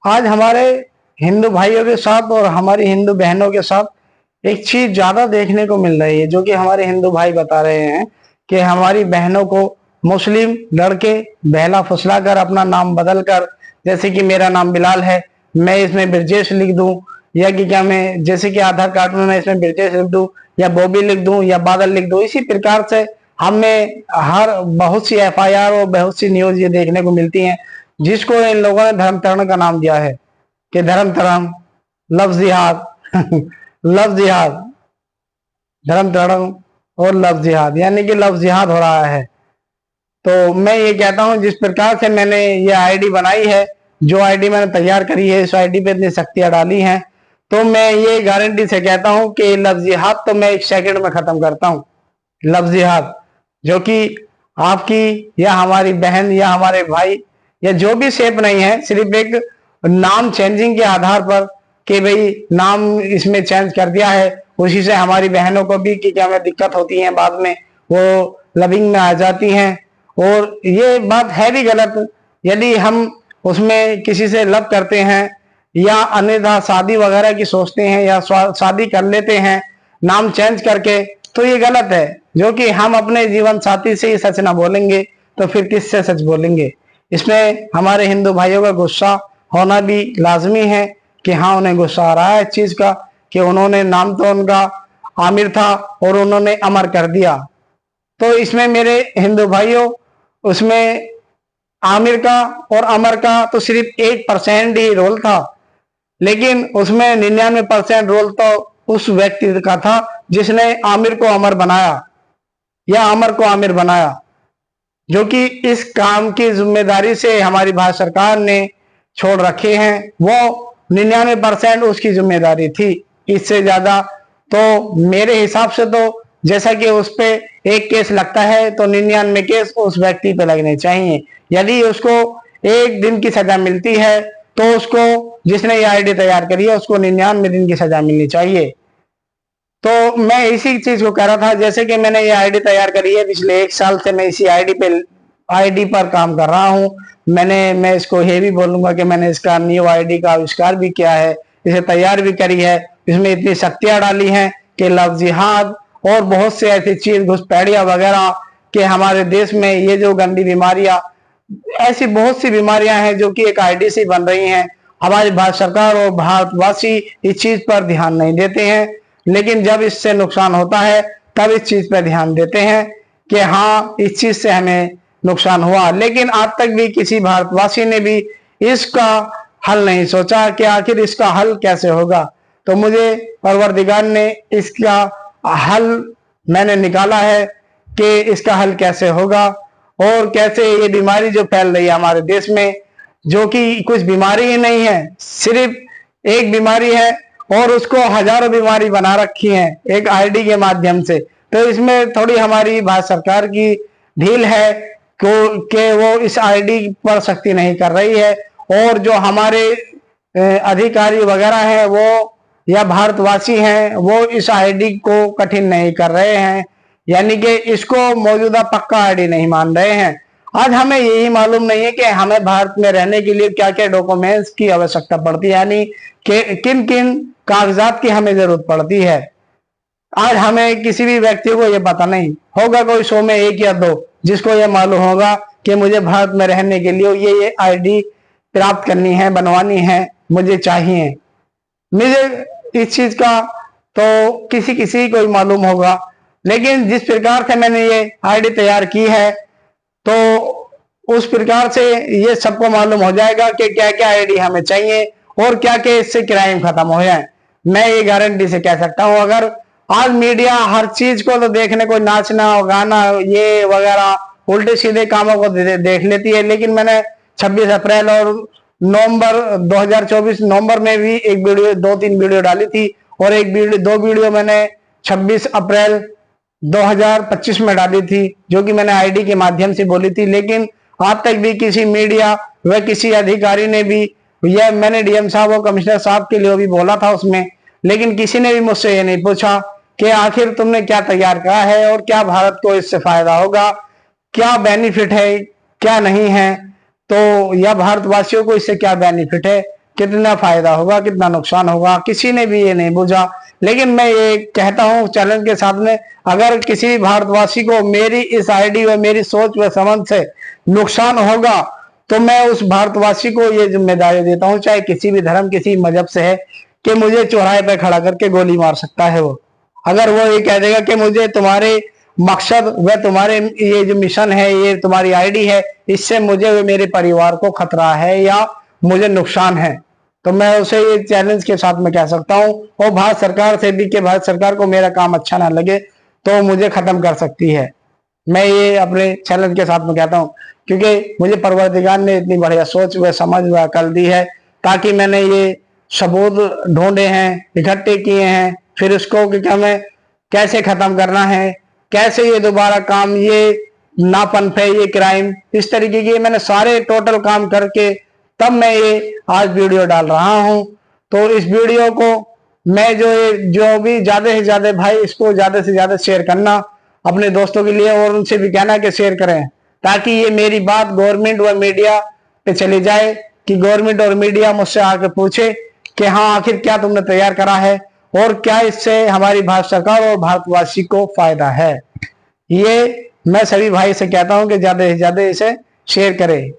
आज हमारे हिंदू भाइयों के साथ और हमारी हिंदू बहनों के साथ एक चीज ज्यादा देखने को मिल रही है, जो कि हमारे हिंदू भाई बता रहे हैं कि हमारी बहनों को मुस्लिम लड़के बहला फुसला कर अपना नाम बदल कर, जैसे कि मेरा नाम बिलाल है, मैं इसमें ब्रजेश लिख दूं, या कि क्या मैं जैसे कि आधार कार्ड में मैं इसमें ब्रजेश लिख दूं या बॉबी लिख दूं या बादल लिख दूं, इसी प्रकार से हमें हर बहुत सी एफआईआर और बहुत सी न्यूज ये देखने को मिलती हैं, जिसको इन लोगों ने धर्म तरण का नाम दिया है कि धर्म तरण, लव जिहाद लव जिहाद, धर्म तरण और लव जिहाद, यानी कि लव जिहाद हो रहा है। तो मैं ये कहता हूं, जिस प्रकार से मैंने ये आईडी बनाई है, जो आईडी मैंने तैयार करी है, इस आईडी पे इतनी शक्तियां डाली हैं, तो मैं ये गारंटी से कहता हूं कि लव जिहाद तो मैं 1 सेकंड में खत्म करता हूं। लव जिहाद जो कि आपकी या हमारी बहन या हमारे भाई या जो भी शेप नहीं है, सिर्फ एक नाम चेंजिंग के आधार पर कि भाई नाम इसमें चेंज कर दिया है, उसी से हमारी बहनों को भी कि क्या में दिक्कत होती है, बाद में वो लविंग में आ जाती हैं। और ये बात है भी गलत। यदि हम उसमें किसी से लव करते हैं या अन्यथा शादी वगैरह की सोचते हैं या शादी कर लेते हैं नाम चेंज करके, तो ये गलत है। जो कि हम अपने जीवन साथी से ही सच ना बोलेंगे तो फिर किससे सच बोलेंगे। इसमें हमारे हिंदू भाइयों का गुस्सा होना भी लाजमी है कि हाँ, उन्हें गुस्सा आ रहा है इस चीज का कि उन्होंने नाम तो उनका आमिर था और उन्होंने अमर कर दिया। तो इसमें मेरे हिंदू भाइयों, उसमें आमिर का और अमर का तो सिर्फ 1% ही रोल था, लेकिन उसमें 99% रोल तो उस व्यक्ति का था जिसने आमिर को अमर बनाया या अमर को आमिर बनाया। जो कि इस काम की जिम्मेदारी से हमारी भारत सरकार ने छोड़ रखे हैं, वो 99% उसकी जिम्मेदारी थी। इससे ज्यादा तो मेरे हिसाब से तो जैसा कि उस पे एक केस लगता है तो 99 केस उस व्यक्ति पे लगने चाहिए। यदि उसको 1 दिन की सजा मिलती है तो उसको, जिसने ये आईडी तैयार करी है, उसको 99 दिन की सजा मिलनी चाहिए। तो मैं इसी चीज को कह रहा था, जैसे कि मैंने ये आईडी तैयार करी है, पिछले 1 साल से मैं इसी आईडी पर काम कर रहा हूँ। मैं इसको ये भी बोलूंगा कि मैंने इसका न्यू आईडी का आविष्कार भी किया है, इसे तैयार भी करी है। इसमें इतनी शक्तियां डाली हैं कि लव जिहाद और बहुत से ऐसी चीज घुसपैठिया वगैरह कि हमारे देश में ये जो गंदी बीमारियां, ऐसी बहुत सी बीमारियां हैं जो कि एक आईडी से बन रही हैं। हमारी भारत सरकार और भारतवासी इस चीज पर ध्यान नहीं देते हैं, लेकिन जब इससे नुकसान होता है तब इस चीज पर ध्यान देते हैं कि हाँ, इस चीज से हमें नुकसान हुआ। लेकिन आज तक भी किसी भारतवासी ने भी इसका हल नहीं सोचा कि आखिर इसका हल कैसे होगा। तो मुझे परवरदिगार ने इसका हल मैंने निकाला है कि इसका हल कैसे होगा और कैसे ये बीमारी जो फैल रही है हमारे देश में, जो कि कुछ बीमारी ही नहीं है, सिर्फ एक बीमारी है और उसको हजारों बीमारी बना रखी है एक आईडी के माध्यम से। तो इसमें थोड़ी हमारी भारत सरकार की ढील है कि वो इस आईडी पर सख्ती नहीं कर रही है, और जो हमारे अधिकारी वगैरह हैं वो या भारतवासी हैं वो इस आईडी को कठिन नहीं कर रहे हैं, यानी कि इसको मौजूदा पक्का आईडी नहीं मान रहे हैं। आज हमें यही मालूम नहीं है कि हमें भारत में रहने के लिए क्या क्या डॉक्यूमेंट्स की आवश्यकता पड़ती है, यानी कि किन किन कागजात की हमें जरूरत पड़ती है। आज हमें किसी भी व्यक्ति को ये पता नहीं होगा, कोई 100 में 1 या 2 जिसको ये मालूम होगा कि मुझे भारत में रहने के लिए ये आईडी प्राप्त करनी है, बनवानी है, मुझे चाहिए। मुझे इस चीज का तो किसी किसी को ही मालूम होगा, लेकिन जिस प्रकार से मैंने ये आईडी तैयार की है तो उस प्रकार से ये सबको मालूम हो जाएगा कि क्या क्या आईडी हमें चाहिए और क्या क्या इससे क्राइम खत्म हो जाए। मैं ये गारंटी से कह सकता हूं। अगर आज मीडिया हर चीज को तो देखने को, नाचना गाना ये वगैरह उल्टे सीधे कामों को देख लेती है, लेकिन मैंने 26 अप्रैल और नवंबर 2024 नवंबर में भी एक वीडियो, 2-3 वीडियो डाली थी, और 2 वीडियो मैंने 26 अप्रैल 2025 में डाली थी, जो कि मैंने आईडी के माध्यम से बोली थी। लेकिन आज तक भी किसी मीडिया व किसी अधिकारी ने भी, यह मैंने डीएम साहब और कमिश्नर साहब के लिए भी बोला था उसमें, लेकिन किसी ने भी मुझसे ये नहीं पूछा कि आखिर तुमने क्या तैयार करा है और क्या भारत को इससे फायदा होगा, क्या बेनिफिट है, क्या नहीं है, तो या भारतवासियों को इससे क्या बेनिफिट है, कितना फायदा होगा कितना नुकसान होगा, किसी ने भी ये नहीं बुझा। लेकिन मैं ये कहता हूँ चैलेंज के साथ में, अगर किसी भारतवासी को मेरी इस आईडी व मेरी सोच व समझ से नुकसान होगा तो मैं उस भारतवासी को ये जिम्मेदारी देता हूँ, चाहे किसी भी धर्म किसी मजहब से है, कि मुझे चौराहे पर खड़ा करके गोली मार सकता है वो। अगर वो ये कह देगा कि मुझे तुम्हारे मकसद व तुम्हारे ये जो मिशन है, ये तुम्हारी आईडी है, इससे मुझे व मेरे परिवार को खतरा है या मुझे नुकसान है, तो मैं उसे ये चैलेंज के साथ में कह सकता हूँ। और भारत सरकार से भी कि भारत सरकार को मेरा काम अच्छा ना लगे तो मुझे खत्म कर सकती है। मैं ये अपने चैलेंज के साथ में कहता हूँ, क्योंकि मुझे परवरदिगार ने इतनी बढ़िया सोच व समझ व अकल दी है, ताकि मैंने ये सबूत ढूंढे हैं, इकट्ठे किए हैं, फिर उसको क्या मैं कैसे खत्म करना है, कैसे ये दोबारा काम, ये नापन है, ये क्राइम, इस तरीके की मैंने सारे टोटल काम करके तब मैं ये आज वीडियो डाल रहा हूं। तो इस वीडियो को मैं जो भी ज्यादा से ज्यादा भाई इसको ज्यादा से ज्यादा शेयर करना अपने दोस्तों के लिए, और उनसे भी कहना कि शेयर करें, ताकि ये मेरी बात गवर्नमेंट व मीडिया पे चली जाए, कि गवर्नमेंट और मीडिया मुझसे आके पूछे कि हाँ आखिर क्या तुमने तैयार करा है और क्या इससे हमारी भारत सरकार और भारतवासी को फायदा है। ये मैं सभी भाई से कहता हूं कि ज्यादा से ज्यादा इसे शेयर करें।